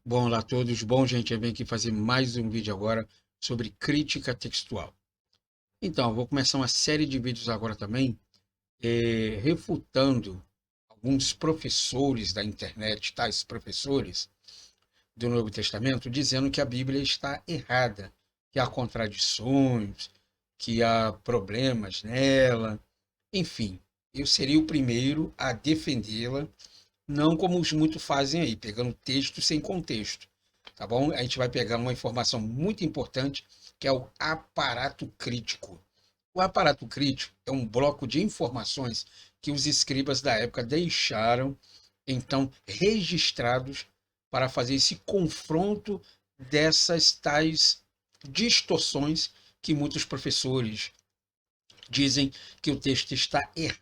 Bom, olá a todos. Bom, gente, eu venho aqui fazer mais um vídeo agora sobre crítica textual. Então, eu vou começar uma série de vídeos agora também, refutando alguns professores da internet, tais professores do Novo Testamento, dizendo que a Bíblia está errada, que há contradições, que há problemas nela. Enfim, eu seria o primeiro a defendê-la, não como os muitos fazem aí, pegando texto sem contexto, tá bom? A gente vai pegar uma informação muito importante, que é o aparato crítico. O aparato crítico é um bloco de informações que os escribas da época deixaram, então, registrados para fazer esse confronto dessas tais distorções que muitos professores dizem que o texto está errado.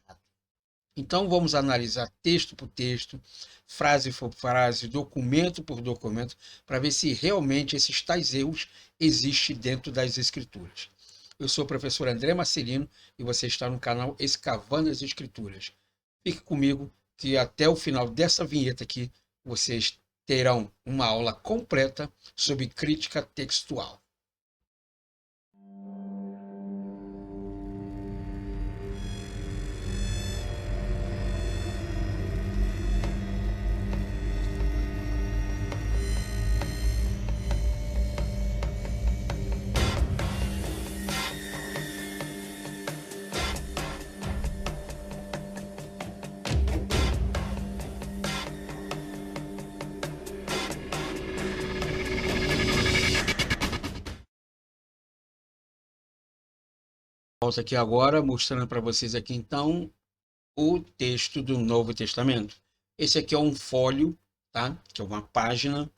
Então, vamos analisar texto por texto, frase por frase, documento por documento, para ver se realmente esses tais erros existem dentro das Escrituras. Eu sou o professor André Marcelino e você está no canal Escavando as Escrituras. Fique comigo que até o final dessa vinheta aqui vocês terão uma aula completa sobre crítica textual. Volto aqui agora mostrando para vocês aqui então o texto do Novo Testamento. Esse aqui é um folho, tá? Que é uma página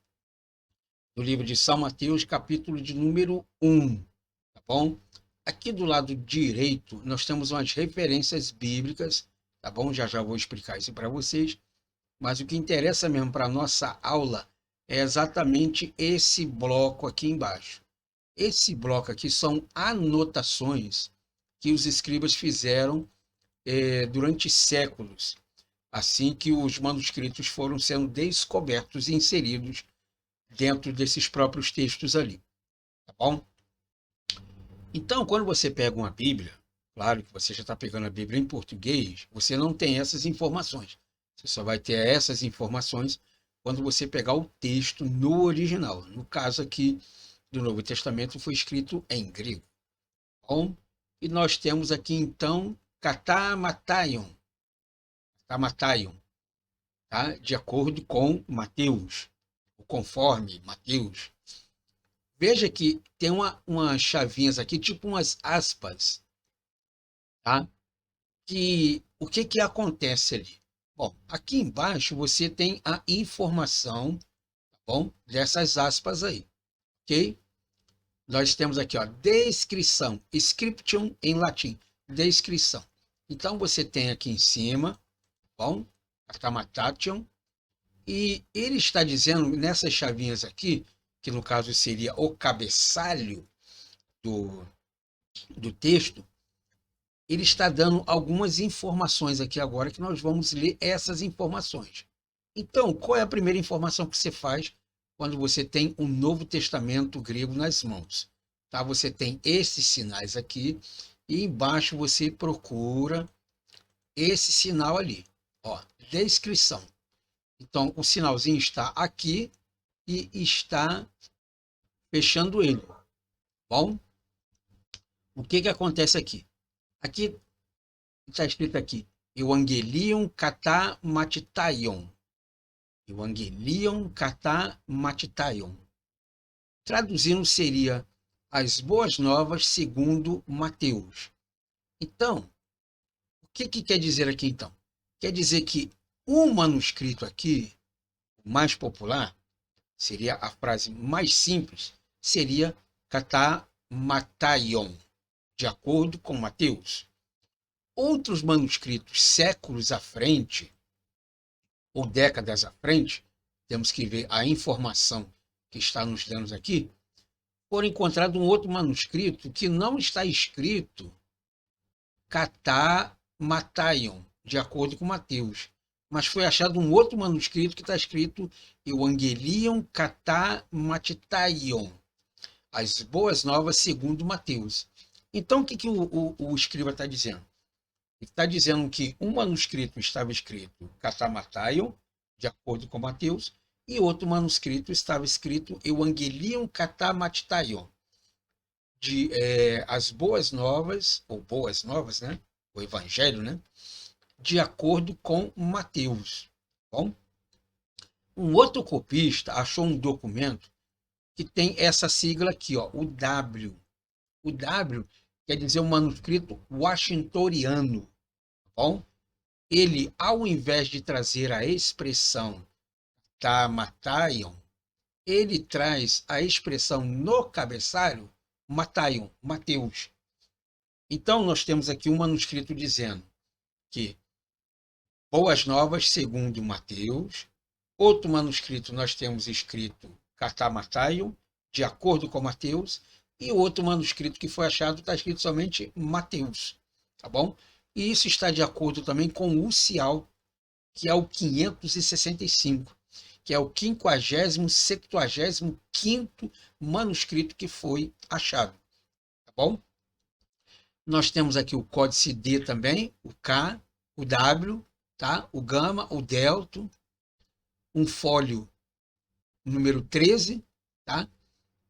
do livro de São Mateus, capítulo de número 1, tá bom? Aqui do lado direito, nós temos umas referências bíblicas, tá bom? Já já vou explicar isso para vocês, mas o que interessa mesmo para a nossa aula é exatamente esse bloco aqui embaixo. Esse bloco aqui são anotações que os escribas fizeram durante séculos, assim que os manuscritos foram sendo descobertos e inseridos dentro desses próprios textos ali, tá bom? Então, quando você pega uma Bíblia, claro que você já está pegando a Bíblia em português, você não tem essas informações. Você só vai ter essas informações quando você pegar o texto no original. No caso aqui do Novo Testamento foi escrito em grego. Bom, e nós temos aqui então katamataion, katamaion, tá? De acordo com Mateus, ou conforme Mateus. Veja que tem umas chavinhas aqui, tipo umas aspas, tá? Que o que que acontece ali? Bom, aqui embaixo você tem a informação, tá bom? Dessas aspas aí, ok? Nós temos aqui, ó, descrição, scriptum em latim, descrição. Então você tem aqui em cima, tá bom? Atamatation, e ele está dizendo nessas chavinhas aqui, que no caso seria o cabeçalho do, do texto, ele está dando algumas informações aqui agora que nós vamos ler essas informações. Então, qual é a primeira informação que você faz quando você tem um Novo Testamento grego nas mãos? Tá? Você tem esses sinais aqui e embaixo você procura esse sinal ali, ó, descrição. Então, o sinalzinho está aqui e está fechando ele. Bom, o que que acontece aqui? Aqui está escrito aqui, Evangelion kata matitaion. Evangelion kata matitaion. Traduzindo seria as boas novas segundo Mateus. Então, o que que quer dizer aqui então? Quer dizer que o manuscrito aqui, o mais popular, seria a frase mais simples, seria kata mataion, de acordo com Mateus. Outros manuscritos séculos à frente, ou décadas à frente, temos que ver a informação que está nos dando aqui, foram encontrado um outro manuscrito que não está escrito Kata Mataion, de acordo com Mateus, mas foi achado um outro manuscrito que está escrito Evangelion Kata Matitaion, as Boas Novas segundo Mateus. Então, o que o escriba está dizendo? Ele está dizendo que um manuscrito estava escrito Katamataion, de acordo com Mateus, e outro manuscrito estava escrito Evangelion Katamataion, de as Boas Novas, ou Boas Novas, né? O Evangelho, né? De acordo com Mateus. Bom, um outro copista achou um documento que tem essa sigla aqui, ó, o W. O W quer dizer o manuscrito washingtoniano. Bom, ele, ao invés de trazer a expressão Tamataion, ele traz a expressão no cabeçalho Mataion, Mateus. Então, nós temos aqui um manuscrito dizendo que Boas Novas segundo Mateus. Outro manuscrito nós temos escrito Katamataion, de acordo com Mateus. E outro manuscrito que foi achado está escrito somente Mateus. Tá bom? E isso está de acordo também com o Cial, que é o 565, que é o 50º, 75º manuscrito que foi achado. Tá bom? Nós temos aqui o códice D também, o K, o W, tá? O gama, o delta, um fólio número 13, tá?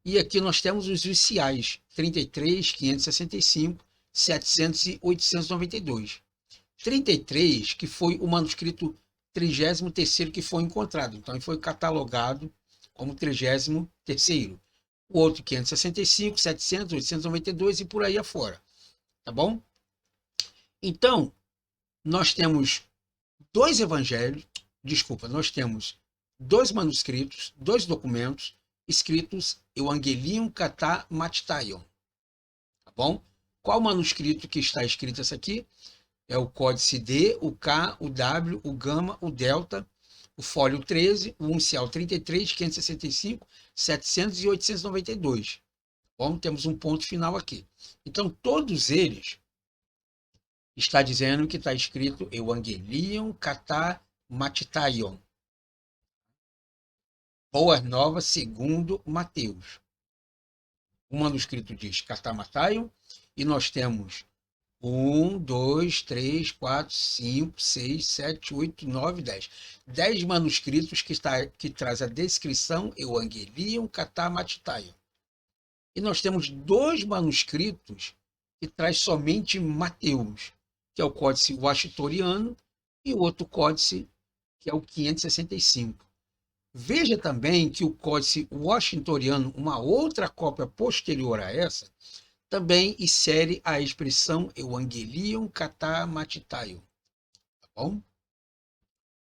E aqui nós temos os UCIs, 33, 565, 700 e 892. 33, que foi o manuscrito 33º que foi encontrado. Então, ele foi catalogado como 33º. O outro, 565, 700, 892 e por aí afora. Tá bom? Então, nós temos dois evangelhos, nós temos dois manuscritos, dois documentos escritos Evangelion Kata Matitaion. Tá bom? Qual manuscrito que está escrito esse aqui? É o códice D, o K, o W, o gama, o delta, o fólio 13, o uncial 33, 565, 700 e 892. Bom, temos um ponto final aqui. Então, todos eles está dizendo que está escrito Evangelion Kata Matitaion. Boas Novas segundo Mateus. O manuscrito diz Katamataion e nós temos 1, 2, 3, 4, 5, 6, 7, 8, 9, 10. 10 manuscritos que traz a descrição Evangelion Kata Matitaion. E nós temos dois manuscritos que traz somente Mateus, que é o códice washingtoniano, e o outro códice, que é o 565. Veja também que o códice washingtoniano, uma outra cópia posterior a essa, também insere a expressão Evangelion Kata Matitaion. Tá bom?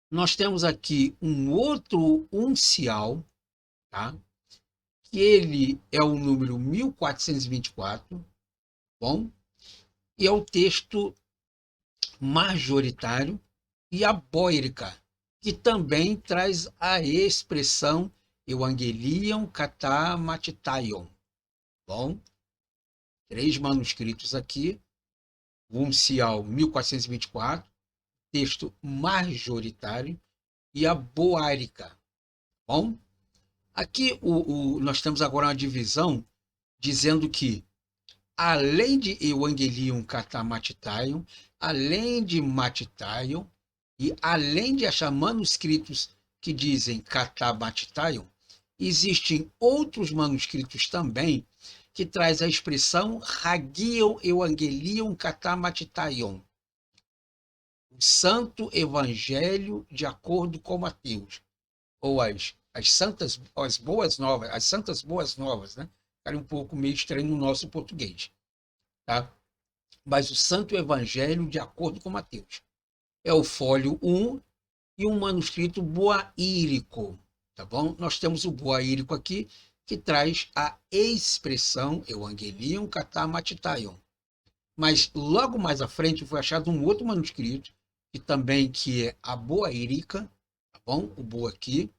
Nós temos aqui um outro uncial, tá? Que ele é o número 1424, bom? E é o texto majoritário, e a bóirica, que também traz a expressão Evangelion Kata Matitaion. Bom, 3 manuscritos aqui, o uncial 1424, texto majoritário, e a boárica. Bom, aqui nós temos agora uma divisão dizendo que, além de Evangelion Kata Matitaion, além de Matitaion, e além de achar manuscritos que dizem Kata Matitaion, existem outros manuscritos também que traz a expressão Hagion Evangelion Kata Matitaion, o Santo Evangelho de acordo com Mateus, ou as boas novas, as Santas Boas Novas, né? Ficaria um pouco meio estranho no nosso português, tá? Mas o Santo Evangelho de acordo com Mateus. É o fólio 1 e um manuscrito boaírico, tá bom? Nós temos o boaírico aqui, que traz a expressão Evangelion Kata Matitaion. Mas logo mais à frente foi achado um outro manuscrito, que é a boaírica, tá bom? O boa aqui.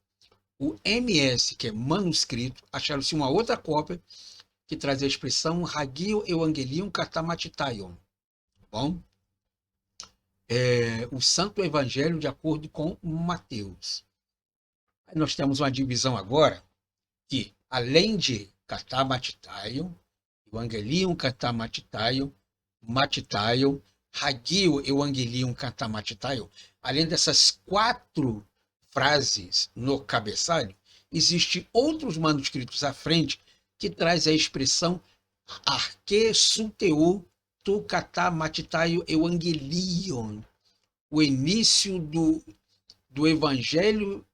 O MS, que é manuscrito, acharam-se uma outra cópia que traz a expressão Hagion Evangelion Kata Matitaion, tá bom? o Santo Evangelho de acordo com Mateus. Aí nós temos uma divisão agora que, além de Katamatitaio, Evangelium Katamatitaio, Matitaio, Hagio Evangelium Katamatitaio, além dessas 4 frases no cabeçalho, existem outros manuscritos à frente que traz a expressão Arque Suteu Tu Katamatitaio Evangelion, o início do Evangelho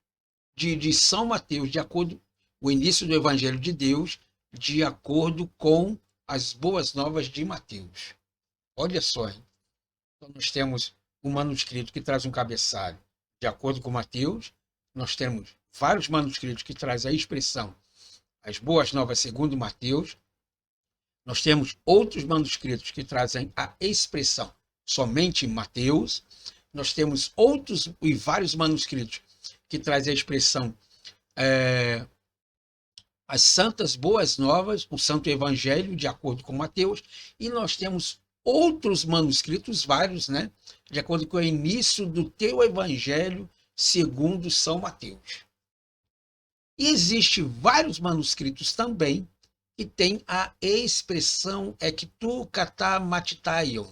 de São Mateus, de acordo o início do Evangelho de Deus, de acordo com as boas novas de Mateus. Olha só, hein? Então nós temos um manuscrito que traz um cabeçalho de acordo com Mateus, nós temos vários manuscritos que trazem a expressão as boas novas segundo Mateus, nós temos outros manuscritos que trazem a expressão somente Mateus, nós temos outros e vários manuscritos que trazem a expressão as santas boas novas, o santo evangelho de acordo com Mateus, e nós temos outros manuscritos, vários, né, de acordo com o início do teu evangelho segundo São Mateus. E existem vários manuscritos também que tem a expressão ectu katamatitaion,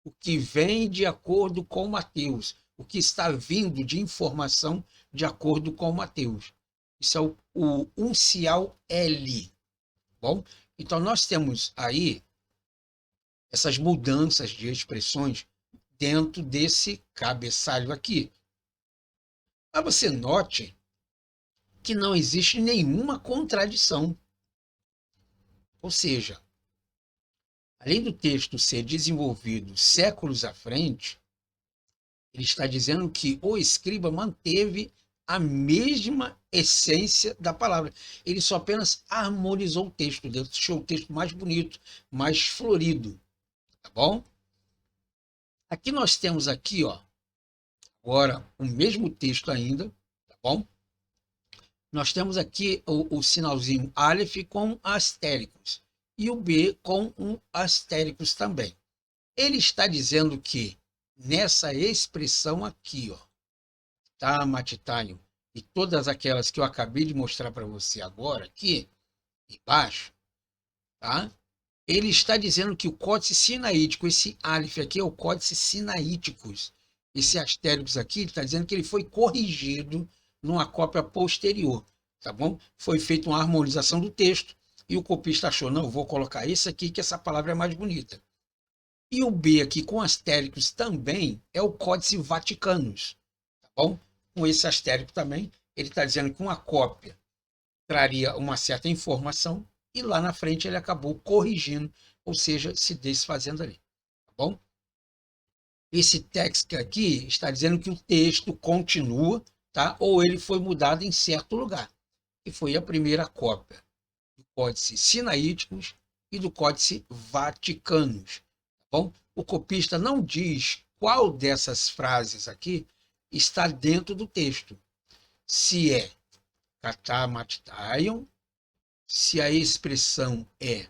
o que vem de acordo com Mateus, o que está vindo de informação de acordo com Mateus. Isso é o uncial L. Bom, então nós temos aí essas mudanças de expressões dentro desse cabeçalho aqui. Mas você note que não existe nenhuma contradição. Ou seja, além do texto ser desenvolvido séculos à frente, ele está dizendo que o escriba manteve a mesma essência da palavra. Ele só apenas harmonizou o texto, deixou o texto mais bonito, mais florido. Tá bom? Aqui nós temos aqui, ó, agora o mesmo texto ainda, tá bom? Nós temos aqui o sinalzinho Aleph com astéricos e o B com um astéricos também. Ele está dizendo que nessa expressão aqui, ó, tá, Matitaio, e todas aquelas que eu acabei de mostrar para você agora, aqui embaixo, tá? Ele está dizendo que o códice sinaítico, esse Aleph aqui é o códice sinaíticos. Esse astéricos aqui, ele está dizendo que ele foi corrigido numa cópia posterior, tá bom? Foi feita uma harmonização do texto e o copista achou, não, vou colocar esse aqui que essa palavra é mais bonita. E o B aqui com astéricos também é o códice Vaticanus, tá bom? Com esse astérico também, ele está dizendo que uma cópia traria uma certa informação e lá na frente ele acabou corrigindo, ou seja, se desfazendo ali, tá bom? Esse texto aqui está dizendo que o texto continua, tá? Ou ele foi mudado em certo lugar, que foi a primeira cópia do códice sinaíticos e do códice Vaticanus, tá bom? O copista não diz qual dessas frases aqui está dentro do texto, se é katamatitaion, se a expressão é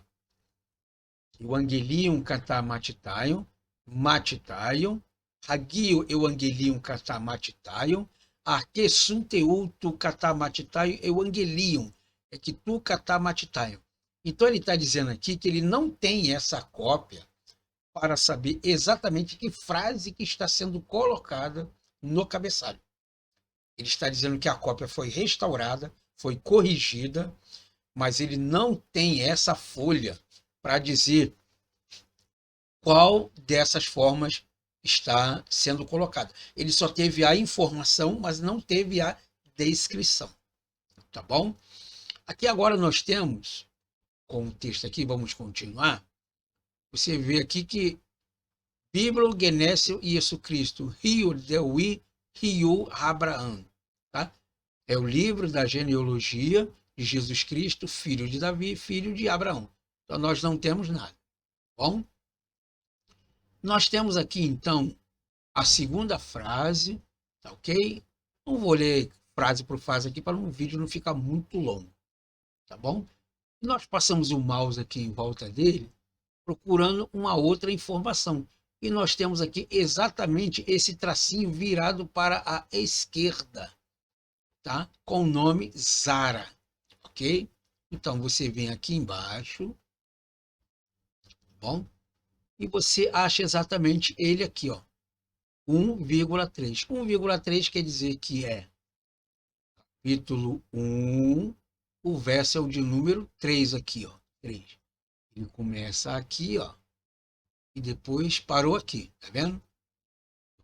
Evangelium katamatitaion, matitaion, Hagio Evangelium katamatitaion, Arque sunteu tu katamatitaion Evangelium, é que tu katamatitaion. Então ele está dizendo aqui que ele não tem essa cópia para saber exatamente que frase que está sendo colocada no cabeçalho. Ele está dizendo que a cópia foi restaurada, foi corrigida, mas ele não tem essa folha para dizer qual dessas formas está sendo colocada. Ele só teve a informação, mas não teve a descrição. Tá bom? Aqui agora nós temos, com o texto aqui, vamos continuar. Você vê aqui que Bíblia Genésio Jesus Cristo, Rio Deui, Rio Abraão. Tá? É o livro da genealogia de Jesus Cristo, filho de Davi, filho de Abraão. Então nós não temos nada. Bom? Nós temos aqui então a segunda frase, tá ok? Não vou ler frase por frase aqui para o vídeo não ficar muito longo, tá bom? Nós passamos o mouse aqui em volta dele procurando uma outra informação. e nós temos aqui exatamente esse tracinho virado para a esquerda, tá? Com o nome Zara, ok? Então você vem aqui embaixo, bom? E você acha exatamente ele aqui, ó, 1,3. 1,3 quer dizer que é capítulo 1, o verso é o de número 3 aqui, ó, 3. Ele começa aqui, ó, e depois parou aqui, tá vendo?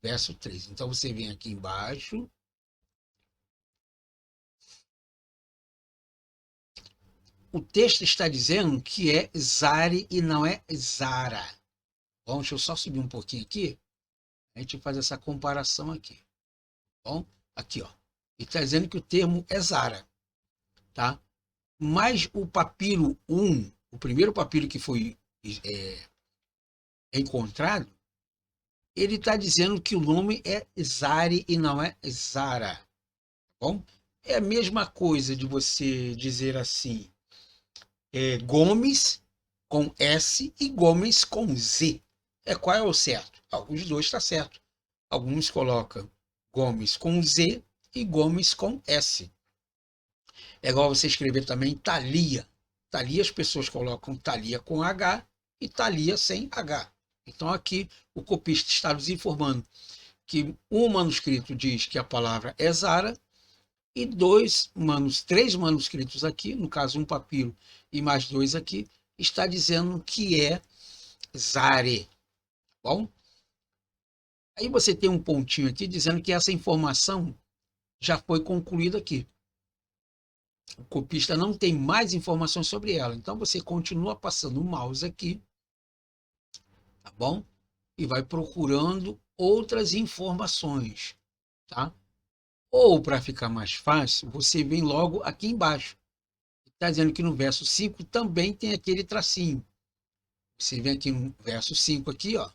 Verso 3. Então você vem aqui embaixo. O texto está dizendo que é Zare e não é Zara. Bom, deixa eu só subir um pouquinho aqui. A gente faz essa comparação aqui. Bom, aqui, ó. E está dizendo que o termo é Zara, tá? Mas o papiro 1, o primeiro papiro que foi encontrado, ele está dizendo que o nome é Zare e não é Zara. Bom, é a mesma coisa de você dizer assim, Gomes com S e Gomes com Z. Qual é o certo? Os dois está certo. Alguns colocam Gomes com Z e Gomes com S. É igual você escrever também Thalia. Thalia as pessoas colocam Thalia com H e Thalia sem H. Então aqui o copista está nos informando que um manuscrito diz que a palavra é Zara e três manuscritos aqui, no caso um papiro e mais dois aqui, está dizendo que é Zare. Bom, aí você tem um pontinho aqui dizendo que essa informação já foi concluída aqui. O copista não tem mais informações sobre ela. Então você continua passando o mouse aqui, tá bom? E vai procurando outras informações, tá? Ou, para ficar mais fácil, você vem logo aqui embaixo. Está dizendo que no verso 5 também tem aquele tracinho. Você vem aqui no verso 5 aqui, ó.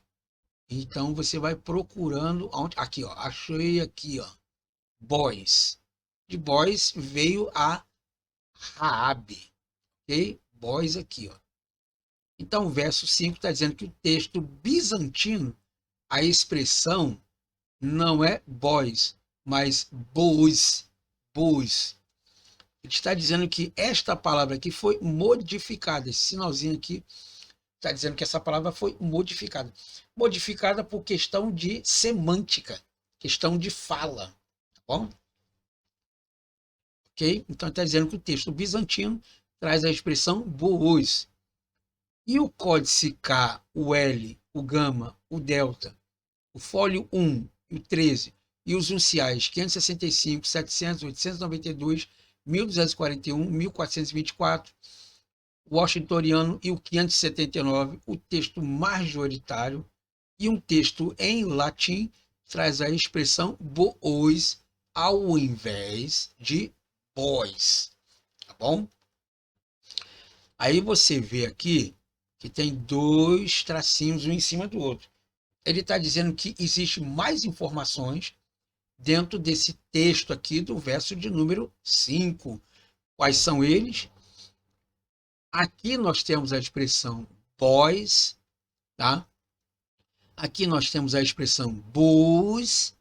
Então você vai procurando onde, aqui, ó, achei aqui, ó, boys. De boys veio a Raabe, ok? Boys aqui, ó. Então o verso 5 está dizendo que o texto bizantino, a expressão não é boys, mas bois, bois. Ele está dizendo que esta palavra aqui foi modificada. Esse sinalzinho aqui está dizendo que essa palavra foi modificada. Modificada por questão de semântica, questão de fala. Tá bom? Ok? Então está dizendo que o texto bizantino traz a expressão bois. E o códice K, o L, o gama, o delta, o fólio 1 e o 13 e os unciais 565, 700, 892, 1241, 1424, o washingtoniano e o 579, o texto majoritário e um texto em latim traz a expressão bois ao invés de bois, tá bom? Aí você vê aqui que tem dois tracinhos um em cima do outro. Ele está dizendo que existe mais informações dentro desse texto aqui do verso de número 5. Quais são eles? Aqui nós temos a expressão boys, tá? Aqui nós temos a expressão boos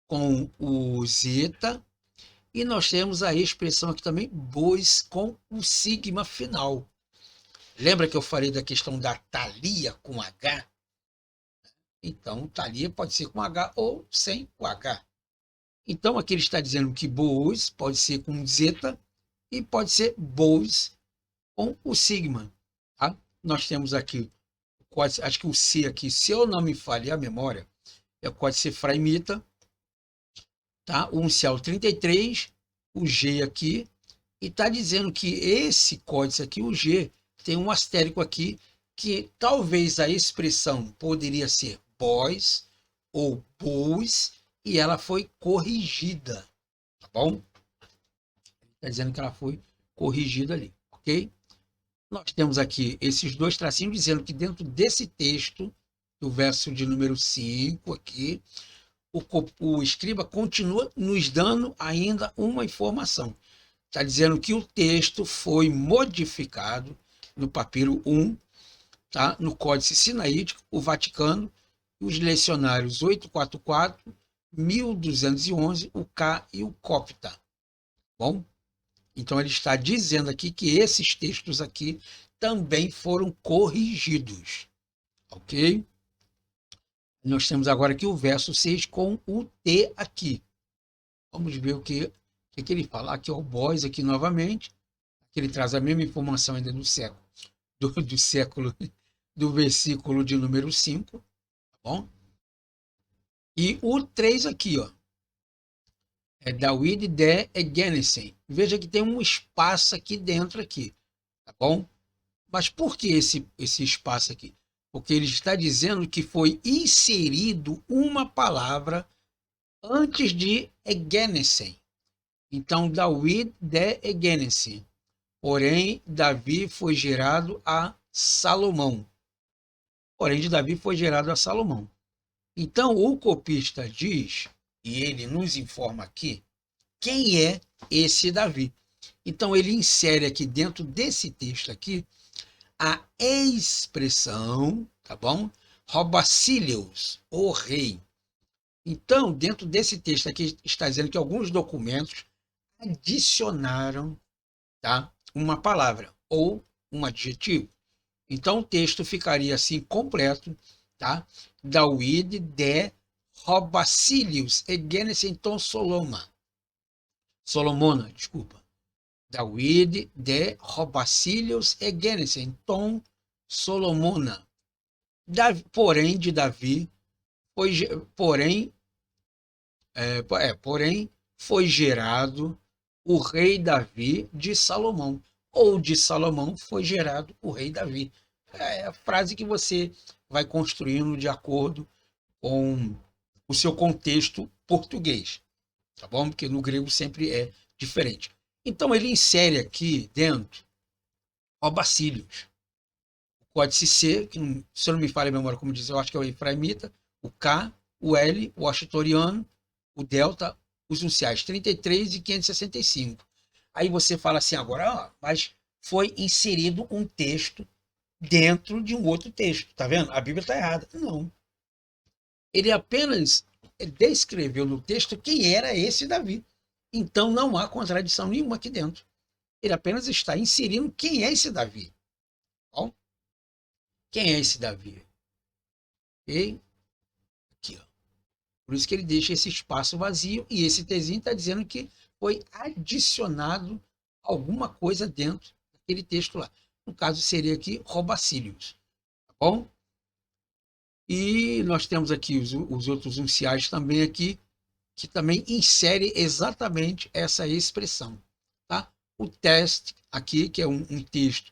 com o zeta e nós temos a expressão aqui também bois com o sigma final. Lembra que eu falei da questão da Thalia com H? Então, Thalia pode ser com H ou sem o H. Então, aqui ele está dizendo que bois pode ser com zeta e pode ser bois com o sigma. Tá? Nós temos aqui, acho que o C aqui, se eu não me falhar a memória, é o códice fraimita, tá? O uncial 33, o G aqui, e está dizendo que esse códice aqui, o G, tem um astérisco aqui, que talvez a expressão poderia ser boys ou bois, e ela foi corrigida, tá bom? Está dizendo que ela foi corrigida ali, ok? Nós temos aqui esses dois tracinhos dizendo que dentro desse texto, do verso de número 5 aqui, o escriba continua nos dando ainda uma informação. Está dizendo que o texto foi modificado no papiro 1 tá? No Códice Sinaítico, o Vaticano, os lecionários 844, 1211, o K e o Copta. Bom, então ele está dizendo aqui que esses textos aqui também foram corrigidos, ok? Nós temos agora aqui o verso 6 com o T aqui. Vamos ver o que ele fala. Aqui é o Boys, aqui novamente, que ele traz a mesma informação ainda do século, do versículo de número 5, tá bom? E o 3 aqui, ó, é David de Egenesen. Veja que tem um espaço aqui dentro aqui, tá bom? Mas por que esse espaço aqui? Porque ele está dizendo que foi inserido uma palavra antes de Egenesen. Então, David de Egenesen. Porém, Davi foi gerado a Salomão. Porém, de Davi foi gerado a Salomão. Então, o copista diz, e ele nos informa aqui, quem é esse Davi. Então, ele insere aqui dentro desse texto aqui a expressão, tá bom? Robacílios, o rei. Então, dentro desse texto aqui, está dizendo que alguns documentos adicionaram, tá, uma palavra ou um adjetivo. Então, o texto ficaria assim completo, tá? David de Robacílios Egenesenton Solomona, desculpa. David de Robacílios Egenesenton Solomona. Porém, de Davi, foi, porém, porém, foi gerado o rei Davi de Salomão. Ou de Salomão foi gerado o rei Davi. É a frase que você vai construindo de acordo com o seu contexto português, tá bom? Porque no grego sempre é diferente. Então ele insere aqui dentro Robacílios. Pode-se ser, que se eu não me falha a memória, como diz, eu acho que é o Efraimita, o K, o L, o Achitoriano, o Delta, os unciais 33 e 565. Aí você fala assim agora, ó, mas foi inserido um texto dentro de um outro texto, tá vendo? A Bíblia está errada. Não. Ele apenas descreveu no texto quem era esse Davi. Então não há contradição nenhuma aqui dentro. Ele apenas está inserindo quem é esse Davi. Bom, quem é esse Davi? Ok? Aqui, ó. Por isso que ele deixa esse espaço vazio e esse tezinho está dizendo que foi adicionado alguma coisa dentro daquele texto lá. No caso, seria aqui Robacílios. Tá bom? E nós temos aqui os outros unciais também aqui, que também insere exatamente essa expressão. Tá? O teste aqui, que é um texto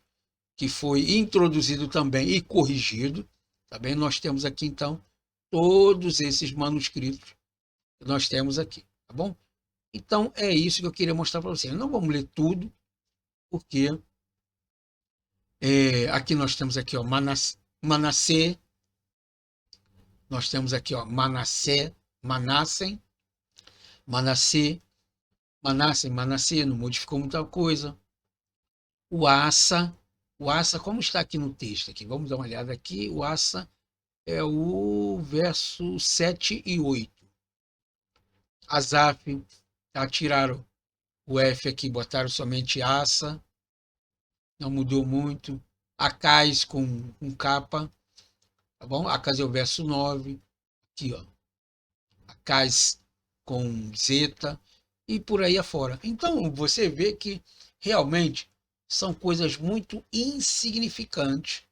que foi introduzido também e corrigido. Também nós temos aqui, então, todos esses manuscritos que nós temos aqui. Tá bom? Então, é isso que eu queria mostrar para vocês. Não vamos ler tudo, porque aqui nós temos aqui, ó, Manassé, nós temos aqui, ó, Manassé, Manassem, Manassé, Manassé, não modificou muita coisa. O Asa, como está aqui no texto, aqui, vamos dar uma olhada aqui, o Asa é o verso 7 e 8. Asaf, tiraram o F aqui, botaram somente Asa, não mudou muito. Acais com capa, tá bom? Acais é o verso 9, aqui, ó. Acais com zeta e por aí afora. Então, você vê que realmente são coisas muito insignificantes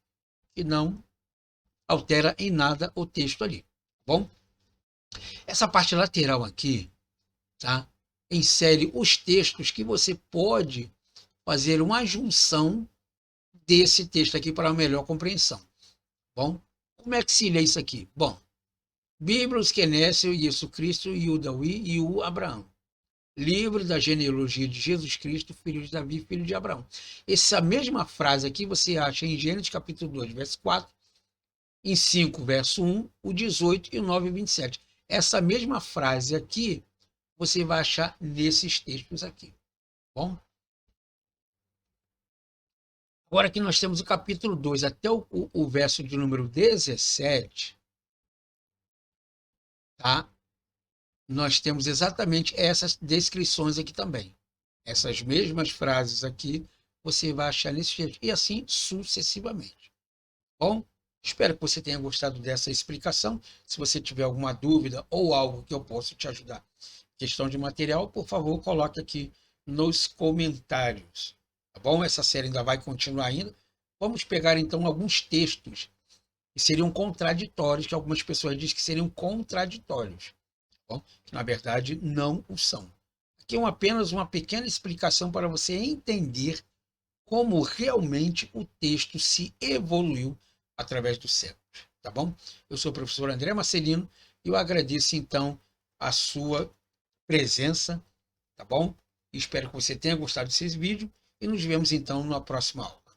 que não altera em nada o texto ali, tá bom? Essa parte lateral aqui, tá? Insere os textos que você pode fazer uma junção desse texto aqui para uma melhor compreensão. Bom, como é que se lê isso aqui? Bom, Biblos Kenécio, Jesus Cristo, Yudawi e o Abraão. Livro da genealogia de Jesus Cristo, filho de Davi, filho de Abraão. Essa mesma frase aqui você acha em Gênesis capítulo 2, verso 4, em 5, verso 1, o 18 e o 9 e 27. Essa mesma frase aqui você vai achar nesses textos aqui. Bom? Agora aqui nós temos o capítulo 2 até o verso de número 17, tá? Nós temos exatamente essas descrições aqui também. Essas mesmas frases aqui você vai achar nesse texto, e assim sucessivamente. Bom, espero que você tenha gostado dessa explicação. Se você tiver alguma dúvida ou algo que eu possa te ajudar, questão de material, por favor, coloque aqui nos comentários. Tá bom? Essa série ainda vai continuar ainda. Vamos pegar então alguns textos que seriam contraditórios, que algumas pessoas dizem que seriam contraditórios, tá bom? Que na verdade não o são. Aqui é apenas uma pequena explicação para você entender como realmente o texto se evoluiu através dos séculos, tá bom? Eu sou o professor André Marcelino e eu agradeço então a sua presença, tá bom? Espero que você tenha gostado desse vídeo e nos vemos então na próxima aula.